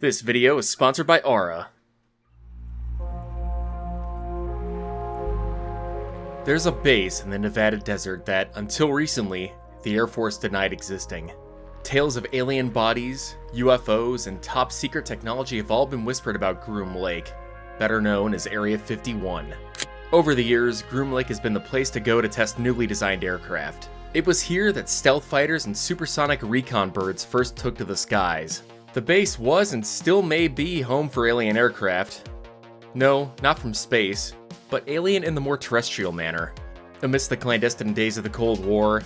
This video is sponsored by Aura. There's a base in the Nevada desert that, until recently, the Air Force denied existing. Tales of alien bodies, UFOs, and top-secret technology have all been whispered about Groom Lake, better known as Area 51. Over the years, Groom Lake has been the place to go to test newly designed aircraft. It was here that stealth fighters and supersonic recon birds first took to the skies. The base was and still may be home for alien aircraft. No, not from space, but alien in the more terrestrial manner. Amidst the clandestine days of the Cold War,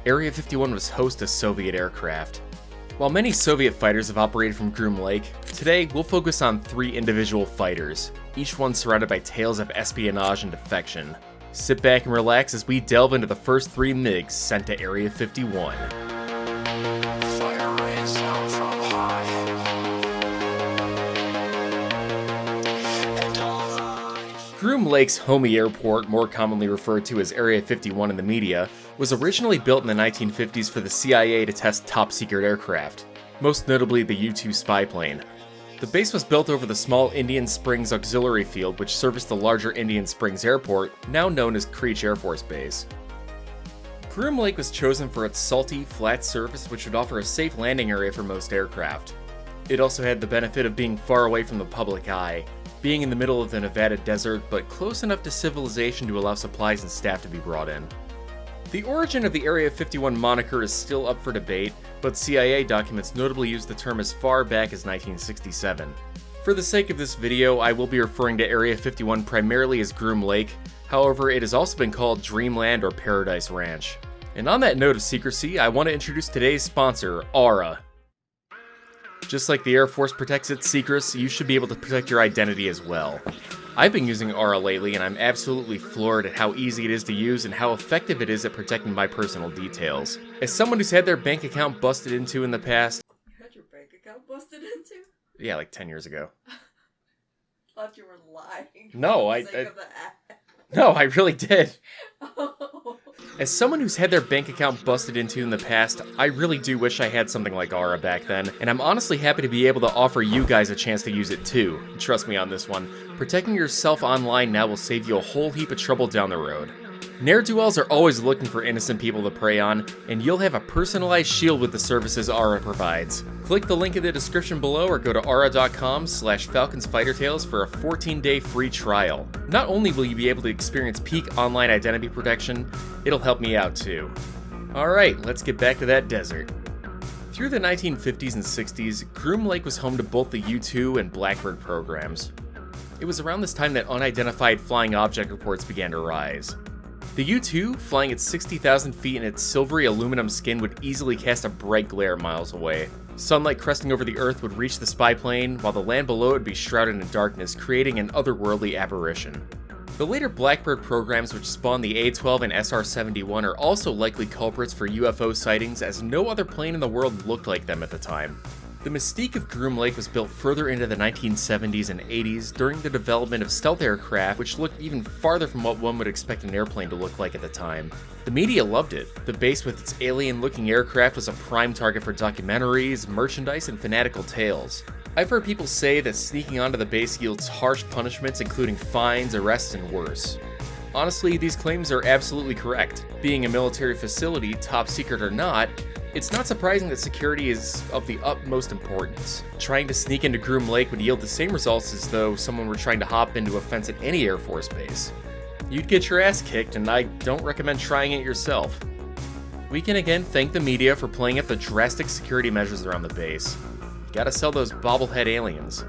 Area 51 was host to Soviet aircraft. While many Soviet fighters have operated from Groom Lake, today we'll focus on 3 individual fighters, each one surrounded by tales of espionage and defection. Sit back and relax as we delve into the first 3 MiGs sent to Area 51. Fire rains down from high. And Groom Lake's homey airport, more commonly referred to as Area 51 in the media, was originally built in the 1950s for the CIA to test top-secret aircraft, most notably the U-2 spy plane. The base was built over the small Indian Springs Auxiliary Field which serviced the larger Indian Springs Airport, now known as Creech Air Force Base. Groom Lake was chosen for its salty, flat surface which would offer a safe landing area for most aircraft. It also had the benefit of being far away from the public eye, being in the middle of the Nevada desert but close enough to civilization to allow supplies and staff to be brought in. The origin of the Area 51 moniker is still up for debate, but CIA documents notably use the term as far back as 1967. For the sake of this video, I will be referring to Area 51 primarily as Groom Lake, however it has also been called Dreamland or Paradise Ranch. And on that note of secrecy, I want to introduce today's sponsor, Aura. Just like the Air Force protects its secrets, you should be able to protect your identity as well. I've been using Aura lately, and I'm absolutely floored at how easy it is to use and how effective it is at protecting my personal details. As someone who's had their bank account busted into in the past... You had your bank account busted into? Yeah, like 10 years ago. Thought you were lying. No, I really did. Oh. As someone who's had their bank account busted into in the past, I really do wish I had something like Aura back then, and I'm honestly happy to be able to offer you guys a chance to use it too. Trust me on this one. Protecting yourself online now will save you a whole heap of trouble down the road. Ne'er-do-wells are always looking for innocent people to prey on, and you'll have a personalized shield with the services Aura provides. Click the link in the description below or go to aura.com/FalconsFighterTales for a 14-day free trial. Not only will you be able to experience peak online identity protection, it'll help me out too. Alright, let's get back to that desert. Through the 1950s and 60s, Groom Lake was home to both the U-2 and Blackbird programs. It was around this time that unidentified flying object reports began to rise. The U-2, flying at 60,000 feet in its silvery aluminum skin, would easily cast a bright glare miles away. Sunlight cresting over the Earth would reach the spy plane, while the land below would be shrouded in darkness, creating an otherworldly apparition. The later Blackbird programs which spawned the A-12 and SR-71 are also likely culprits for UFO sightings, as no other plane in the world looked like them at the time. The mystique of Groom Lake was built further into the 1970s and 80s during the development of stealth aircraft which looked even farther from what one would expect an airplane to look like at the time. The media loved it. The base with its alien-looking aircraft was a prime target for documentaries, merchandise, and fanatical tales. I've heard people say that sneaking onto the base yields harsh punishments including fines, arrests, and worse. Honestly, these claims are absolutely correct. Being a military facility, top secret or not, it's not surprising that security is of the utmost importance. Trying to sneak into Groom Lake would yield the same results as though someone were trying to hop into a fence at any Air Force base. You'd get your ass kicked, and I don't recommend trying it yourself. We can again thank the media for playing up the drastic security measures around the base. Gotta sell those bobblehead aliens.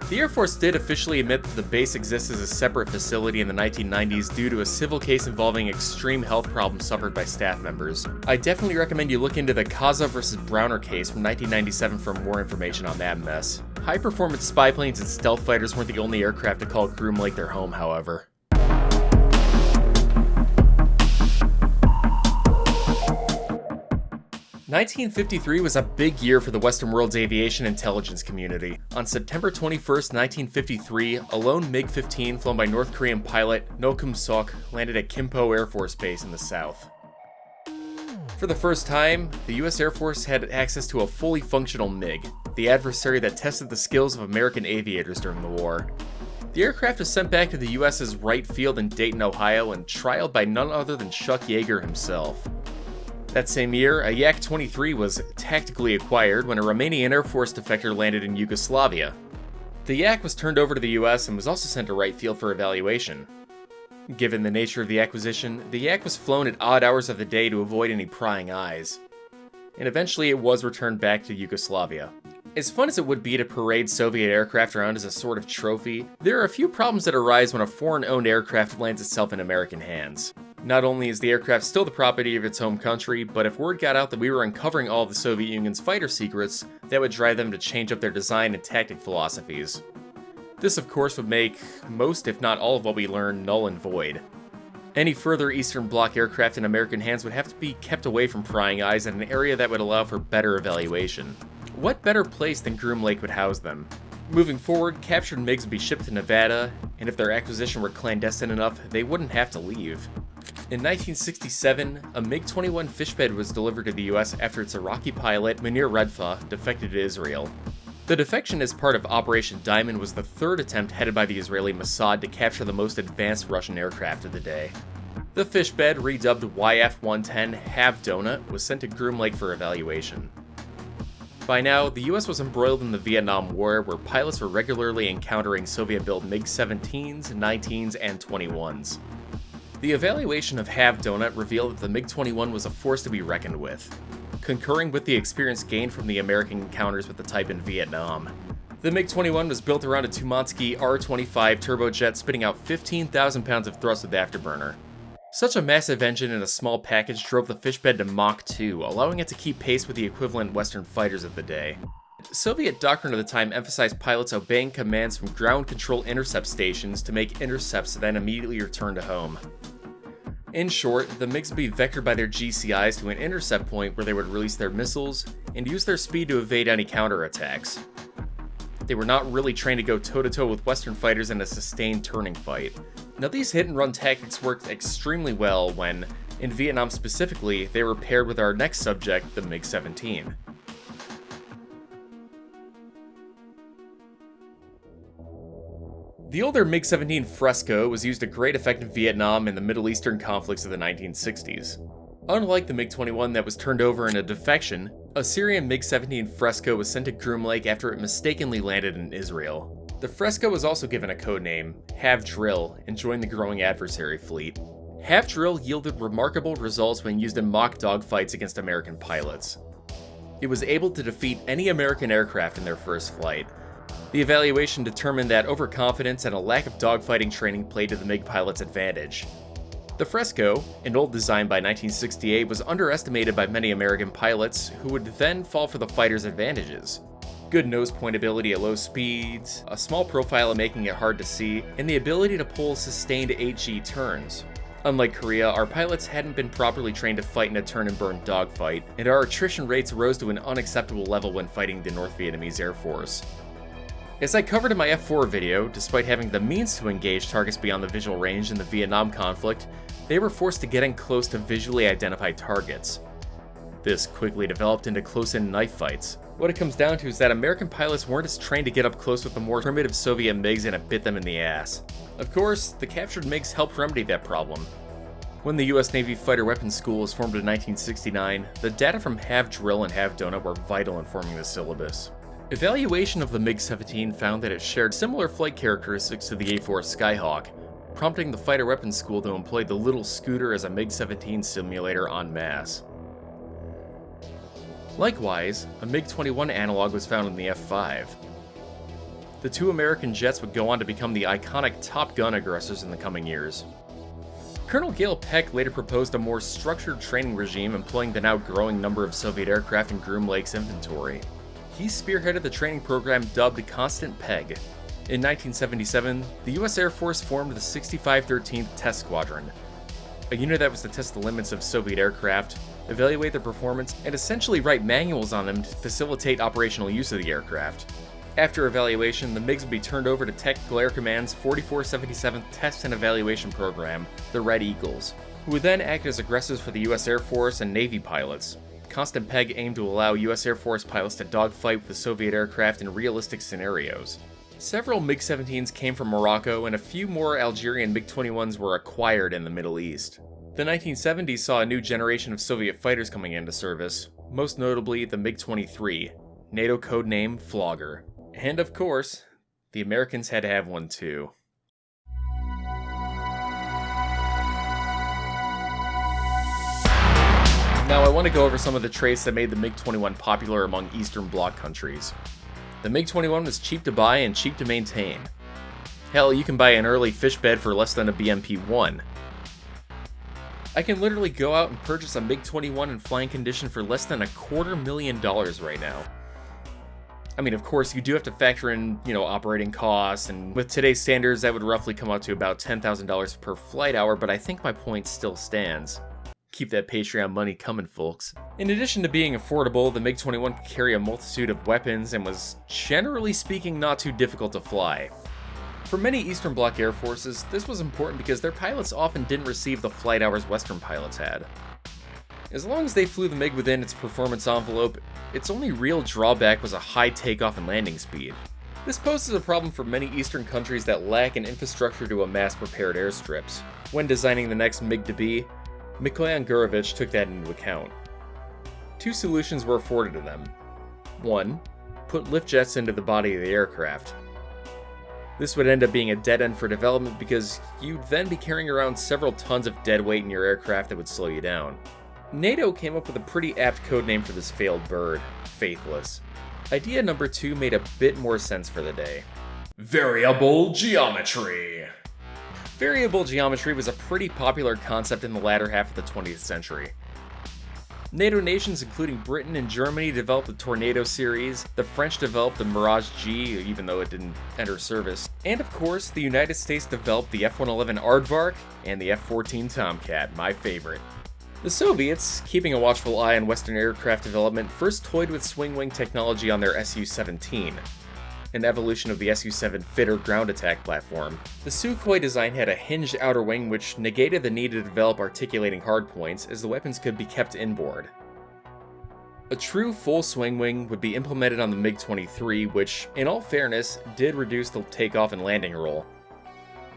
The Air Force did officially admit that the base exists as a separate facility in the 1990s due to a civil case involving extreme health problems suffered by staff members. I definitely recommend you look into the Kaza vs. Browner case from 1997 for more information on that mess. High-performance spy planes and stealth fighters weren't the only aircraft to call Groom Lake their home, however. 1953 was a big year for the Western world's aviation intelligence community. On September 21st, 1953, a lone MiG-15 flown by North Korean pilot No Kum-sok landed at Kimpo Air Force Base in the south. For the first time, the US Air Force had access to a fully functional MiG, the adversary that tested the skills of American aviators during the war. The aircraft was sent back to the US's Wright Field in Dayton, Ohio, and trialed by none other than Chuck Yeager himself. That same year, a Yak-23 was tactically acquired when a Romanian Air Force defector landed in Yugoslavia. The Yak was turned over to the US and was also sent to Wright Field for evaluation. Given the nature of the acquisition, the Yak was flown at odd hours of the day to avoid any prying eyes. And eventually it was returned back to Yugoslavia. As fun as it would be to parade Soviet aircraft around as a sort of trophy, there are a few problems that arise when a foreign-owned aircraft lands itself in American hands. Not only is the aircraft still the property of its home country, but if word got out that we were uncovering all of the Soviet Union's fighter secrets, that would drive them to change up their design and tactic philosophies. This, of course, would make most, if not all, of what we learn null and void. Any further Eastern Bloc aircraft in American hands would have to be kept away from prying eyes in an area that would allow for better evaluation. What better place than Groom Lake would house them? Moving forward, captured MiGs would be shipped to Nevada, and if their acquisition were clandestine enough, they wouldn't have to leave. In 1967, a MiG-21 Fishbed was delivered to the US after its Iraqi pilot, Munir Redfa, defected to Israel. The defection as part of Operation Diamond was the third attempt headed by the Israeli Mossad to capture the most advanced Russian aircraft of the day. The Fishbed, redubbed YF-110 Have Donut, was sent to Groom Lake for evaluation. By now, the US was embroiled in the Vietnam War, where pilots were regularly encountering Soviet-built MiG-17s, 19s, and 21s. The evaluation of Have Donut revealed that the MiG-21 was a force to be reckoned with, concurring with the experience gained from the American encounters with the type in Vietnam. The MiG-21 was built around a Tumansky R-25 turbojet spitting out 15,000 pounds of thrust with afterburner. Such a massive engine in a small package drove the Fishbed to Mach 2, allowing it to keep pace with the equivalent Western fighters of the day. Soviet doctrine of the time emphasized pilots obeying commands from ground control intercept stations to make intercepts then immediately return to home. In short, the MiGs would be vectored by their GCIs to an intercept point where they would release their missiles and use their speed to evade any counterattacks. They were not really trained to go toe-to-toe with Western fighters in a sustained turning fight. Now, these hit-and-run tactics worked extremely well when, in Vietnam specifically, they were paired with our next subject, the MiG-17. The older MiG-17 Fresco was used to great effect in Vietnam and the Middle Eastern conflicts of the 1960s. Unlike the MiG-21 that was turned over in a defection, a Syrian MiG-17 Fresco was sent to Groom Lake after it mistakenly landed in Israel. The Fresco was also given a codename, Have Drill, and joined the growing adversary fleet. Have Drill yielded remarkable results when used in mock dogfights against American pilots. It was able to defeat any American aircraft in their first flight. The evaluation determined that overconfidence and a lack of dogfighting training played to the MiG pilot's advantage. The Fresco, an old design by 1968, was underestimated by many American pilots, who would then fall for the fighter's advantages. Good nose pointability at low speeds, a small profile making it hard to see, and the ability to pull sustained HE turns. Unlike Korea, our pilots hadn't been properly trained to fight in a turn-and-burn dogfight, and our attrition rates rose to an unacceptable level when fighting the North Vietnamese Air Force. As I covered in my F4 video, despite having the means to engage targets beyond the visual range in the Vietnam conflict, they were forced to get in close to visually identified targets. This quickly developed into close-in knife fights. What it comes down to is that American pilots weren't as trained to get up close with the more primitive Soviet MiGs, and it bit them in the ass. Of course, the captured MiGs helped remedy that problem. When the US Navy Fighter Weapons School was formed in 1969, the data from Have Drill and Have Donut were vital in forming the syllabus. Evaluation of the MiG-17 found that it shared similar flight characteristics to the A-4 Skyhawk, prompting the Fighter Weapons School to employ the Little Scooter as a MiG-17 simulator en masse. Likewise, a MiG-21 analog was found in the F-5. The two American jets would go on to become the iconic Top Gun aggressors in the coming years. Colonel Gale Peck later proposed a more structured training regime employing the now growing number of Soviet aircraft in Groom Lake's inventory. He spearheaded the training program dubbed Constant Peg. In 1977, the US Air Force formed the 6513th Test Squadron, a unit that was to test the limits of Soviet aircraft, evaluate their performance, and essentially write manuals on them to facilitate operational use of the aircraft. After evaluation, the MiGs would be turned over to Tactical Air Command's 4477th Test and Evaluation Program, the Red Eagles. who would then act as aggressors for the US Air Force and Navy pilots. Constant Peg aimed to allow US Air Force pilots to dogfight with the Soviet aircraft in realistic scenarios. Several MiG-17s came from Morocco, and a few more Algerian MiG-21s were acquired in the Middle East. The 1970s saw a new generation of Soviet fighters coming into service, most notably the MiG-23, NATO codename Flogger. And of course, the Americans had to have one too. Now I want to go over some of the traits that made the MiG-21 popular among Eastern Bloc countries. The MiG-21 was cheap to buy and cheap to maintain. Hell, you can buy an early Fishbed for less than a BMP-1. I can literally go out and purchase a MiG-21 in flying condition for less than $250,000 right now. I mean, of course, you do have to factor in, operating costs, and with today's standards, that would roughly come out to about $10,000 per flight hour, but I think my point still stands. Keep that Patreon money coming, folks. In addition to being affordable, the MiG-21 could carry a multitude of weapons and was, generally speaking, not too difficult to fly. For many Eastern Bloc air forces, this was important because their pilots often didn't receive the flight hours Western pilots had. As long as they flew the MiG within its performance envelope, its only real drawback was a high takeoff and landing speed. This poses a problem for many Eastern countries that lack an infrastructure to amass prepared airstrips. When designing the next MiG to be, Mikoyan Gurevich took that into account. Two solutions were afforded to them. One, put lift jets into the body of the aircraft. This would end up being a dead end for development because you'd then be carrying around several tons of dead weight in your aircraft that would slow you down. NATO came up with a pretty apt codename for this failed bird, Faithless. Idea number two made a bit more sense for the day. Variable geometry. Variable geometry was a pretty popular concept in the latter half of the 20th century. NATO nations including Britain and Germany developed the Tornado series, the French developed the Mirage G, even though it didn't enter service, and of course the United States developed the F-111 Aardvark and the F-14 Tomcat, my favorite. The Soviets, keeping a watchful eye on Western aircraft development, first toyed with swing-wing technology on their Su-17, an evolution of the Su-7 fitter ground attack platform. The Sukhoi design had a hinged outer wing which negated the need to develop articulating hardpoints, as the weapons could be kept inboard. A true full swing wing would be implemented on the MiG-23, which, in all fairness, did reduce the takeoff and landing roll.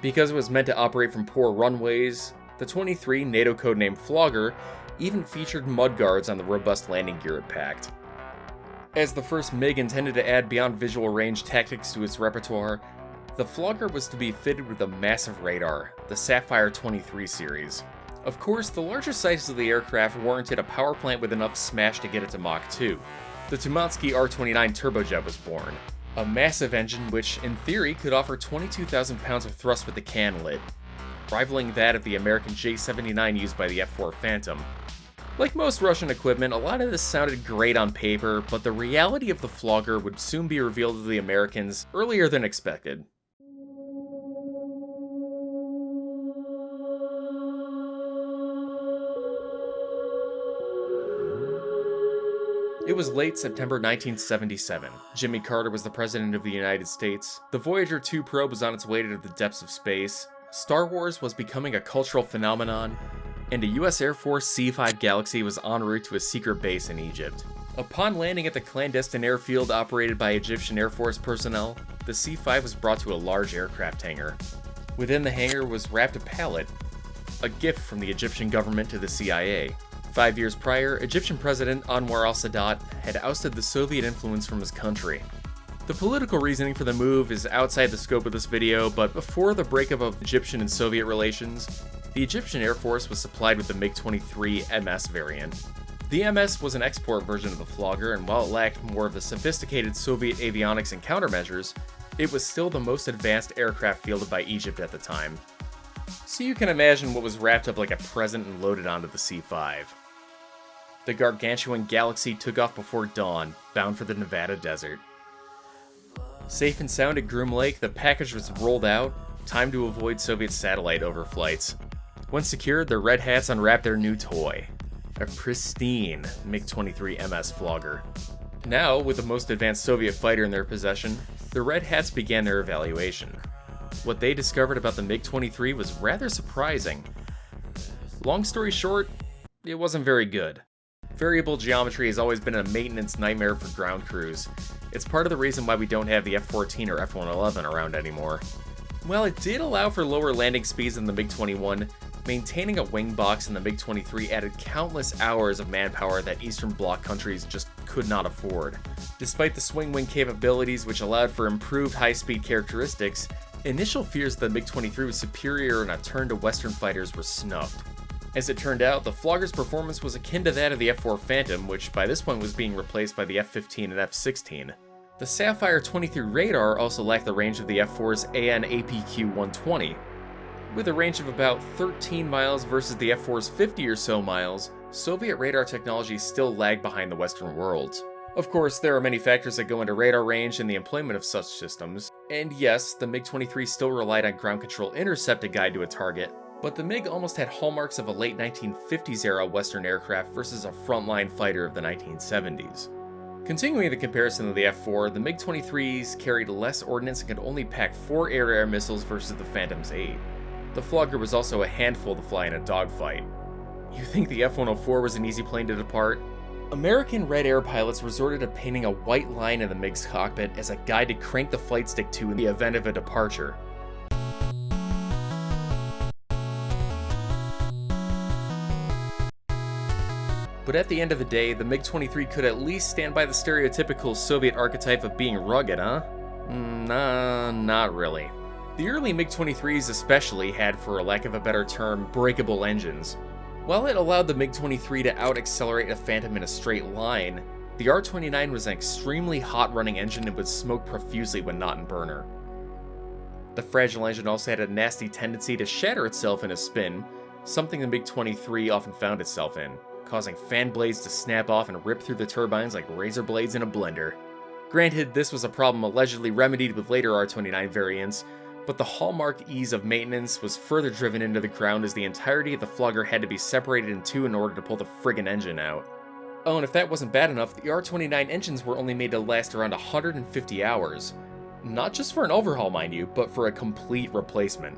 Because it was meant to operate from poor runways, the 23, NATO codename Flogger, even featured mudguards on the robust landing gear it packed. As the first MiG intended to add beyond visual range tactics to its repertoire, the Flogger was to be fitted with a massive radar, the Sapphire 23 series. Of course, the larger size of the aircraft warranted a power plant with enough smash to get it to Mach 2. The Tumansky R-29 turbojet was born, a massive engine which, in theory, could offer 22,000 pounds of thrust with the can lit, rivaling that of the American J-79 used by the F-4 Phantom. Like most Russian equipment, a lot of this sounded great on paper, but the reality of the Flogger would soon be revealed to the Americans earlier than expected. It was late September 1977. Jimmy Carter was the President of the United States. The Voyager 2 probe was on its way to the depths of space. Star Wars was becoming a cultural phenomenon, and a US Air Force C-5 Galaxy was en route to a secret base in Egypt. Upon landing at the clandestine airfield operated by Egyptian Air Force personnel, the C-5 was brought to a large aircraft hangar. Within the hangar was wrapped a pallet, a gift from the Egyptian government to the CIA. 5 years prior, Egyptian President Anwar al-Sadat had ousted the Soviet influence from his country. The political reasoning for the move is outside the scope of this video, but before the breakup of Egyptian and Soviet relations, the Egyptian Air Force was supplied with the MiG-23 MS variant. The MS was an export version of the Flogger, and while it lacked more of the sophisticated Soviet avionics and countermeasures, it was still the most advanced aircraft fielded by Egypt at the time. So you can imagine what was wrapped up like a present and loaded onto the C-5. The gargantuan Galaxy took off before dawn, bound for the Nevada desert. Safe and sound at Groom Lake, the package was rolled out, time to avoid Soviet satellite overflights. Once secured, the Red Hats unwrapped their new toy, a pristine MiG-23 MS Flogger. Now, with the most advanced Soviet fighter in their possession, the Red Hats began their evaluation. What they discovered about the MiG-23 was rather surprising. Long story short, it wasn't very good. Variable geometry has always been a maintenance nightmare for ground crews. It's part of the reason why we don't have the F-14 or F-111 around anymore. While it did allow for lower landing speeds than the MiG-21, maintaining a wing box in the MiG-23 added countless hours of manpower that Eastern Bloc countries just could not afford. Despite the swing wing capabilities which allowed for improved high-speed characteristics, initial fears that the MiG-23 was superior and a turn to Western fighters were snuffed. As it turned out, the Flogger's performance was akin to that of the F-4 Phantom, which by this point was being replaced by the F-15 and F-16. The Sapphire 23 radar also lacked the range of the F-4's AN/APQ-120. With a range of about 13 miles versus the F-4's 50 or so miles, Soviet radar technology still lagged behind the Western world. Of course, there are many factors that go into radar range and the employment of such systems, and yes, the MiG-23 still relied on ground control intercept to guide to a target, but the MiG almost had hallmarks of a late 1950s era Western aircraft versus a frontline fighter of the 1970s. Continuing the comparison of the F-4, the MiG-23s carried less ordnance and could only pack 4 air-to-air missiles versus the Phantom's 8. The Flogger was also a handful to fly in a dogfight. You think the F-104 was an easy plane to depart? American Red Air pilots resorted to painting a white line in the MiG's cockpit as a guide to crank the flight stick to in the event of a departure. But at the end of the day, the MiG-23 could at least stand by the stereotypical Soviet archetype of being rugged, huh? Nah, not really. The early MiG-23s especially had, for a lack of a better term, breakable engines. While it allowed the MiG-23 to out-accelerate a Phantom in a straight line, the R-29 was an extremely hot-running engine and would smoke profusely when not in burner. The fragile engine also had a nasty tendency to shatter itself in a spin, something the MiG-23 often found itself in, causing fan blades to snap off and rip through the turbines like razor blades in a blender. Granted, this was a problem allegedly remedied with later R-29 variants, but the hallmark ease of maintenance was further driven into the ground as the entirety of the Flogger had to be separated in two in order to pull the friggin' engine out. Oh, and if that wasn't bad enough, the R-29 engines were only made to last around 150 hours. Not just for an overhaul, mind you, but for a complete replacement.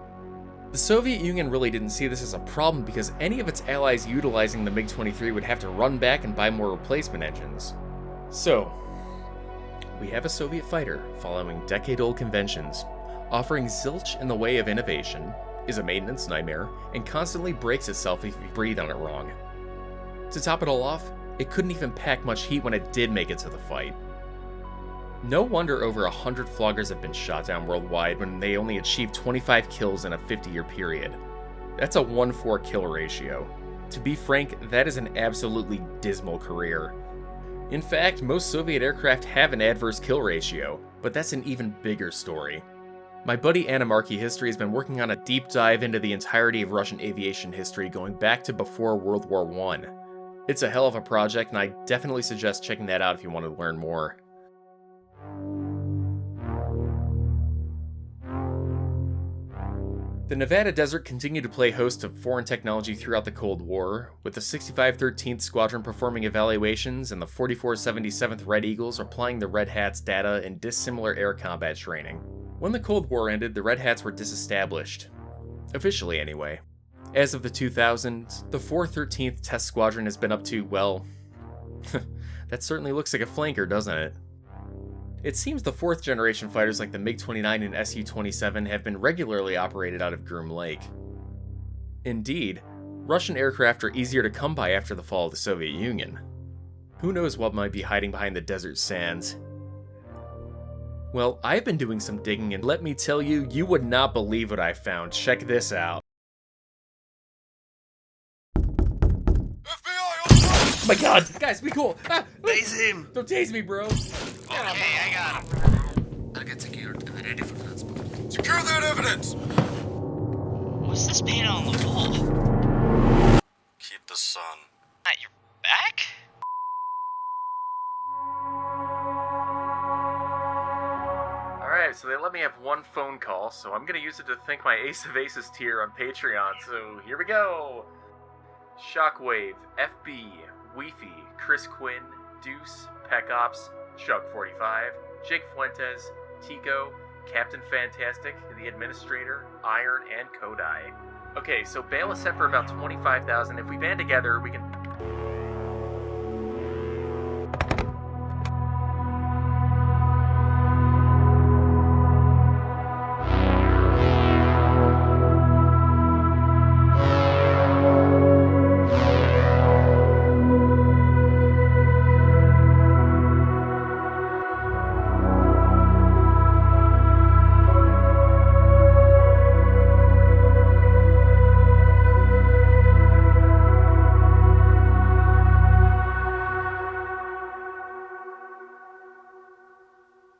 The Soviet Union really didn't see this as a problem because any of its allies utilizing the MiG-23 would have to run back and buy more replacement engines. So, we have a Soviet fighter following decade-old conventions, offering zilch in the way of innovation, is a maintenance nightmare, and constantly breaks itself if you breathe on it wrong. To top it all off, it couldn't even pack much heat when it did make it to the fight. No wonder over 100 Floggers have been shot down worldwide when they only achieved 25 kills in a 50-year period. That's a 1-4 kill ratio. To be frank, that is an absolutely dismal career. In fact, most Soviet aircraft have an adverse kill ratio, but that's an even bigger story. My buddy Anamarchy History has been working on a deep dive into the entirety of Russian aviation history going back to before World War I. It's a hell of a project, and I definitely suggest checking that out if you want to learn more. The Nevada Desert continued to play host to foreign technology throughout the Cold War, with the 65 13th Squadron performing evaluations and the 44 77th Red Eagles applying the Red Hats' data in dissimilar air combat training. When the Cold War ended, the Red Hats were disestablished. Officially, anyway. As of the 2000s, the 413th Test Squadron has been up to, well, that certainly looks like a flanker, doesn't it? It seems the 4th generation fighters like the MiG-29 and Su-27 have been regularly operated out of Groom Lake. Indeed, Russian aircraft are easier to come by after the fall of the Soviet Union. Who knows what might be hiding behind the desert sands? Well, I've been doing some digging, and let me tell you, you would not believe what I found. Check this out. Oh my god! Guys, be cool! Ah, Tase him! don't tase me, bro! Okay, I got him. I'll get secured and ready for transport. Secure that evidence! What's this paint on the wall? Keep the sun. At your back? Alright, so they let me have one phone call, so I'm gonna use it to thank my Ace of Aces tier on Patreon, so here we go! Shockwave, FB, Weefy, Chris Quinn, Deuce, Pecops, Chuck45, Jake Fuentes, Tico, Captain Fantastic, The Administrator, Iron, and Kodai. Okay, so bail is set for about 25,000. If we band together, we can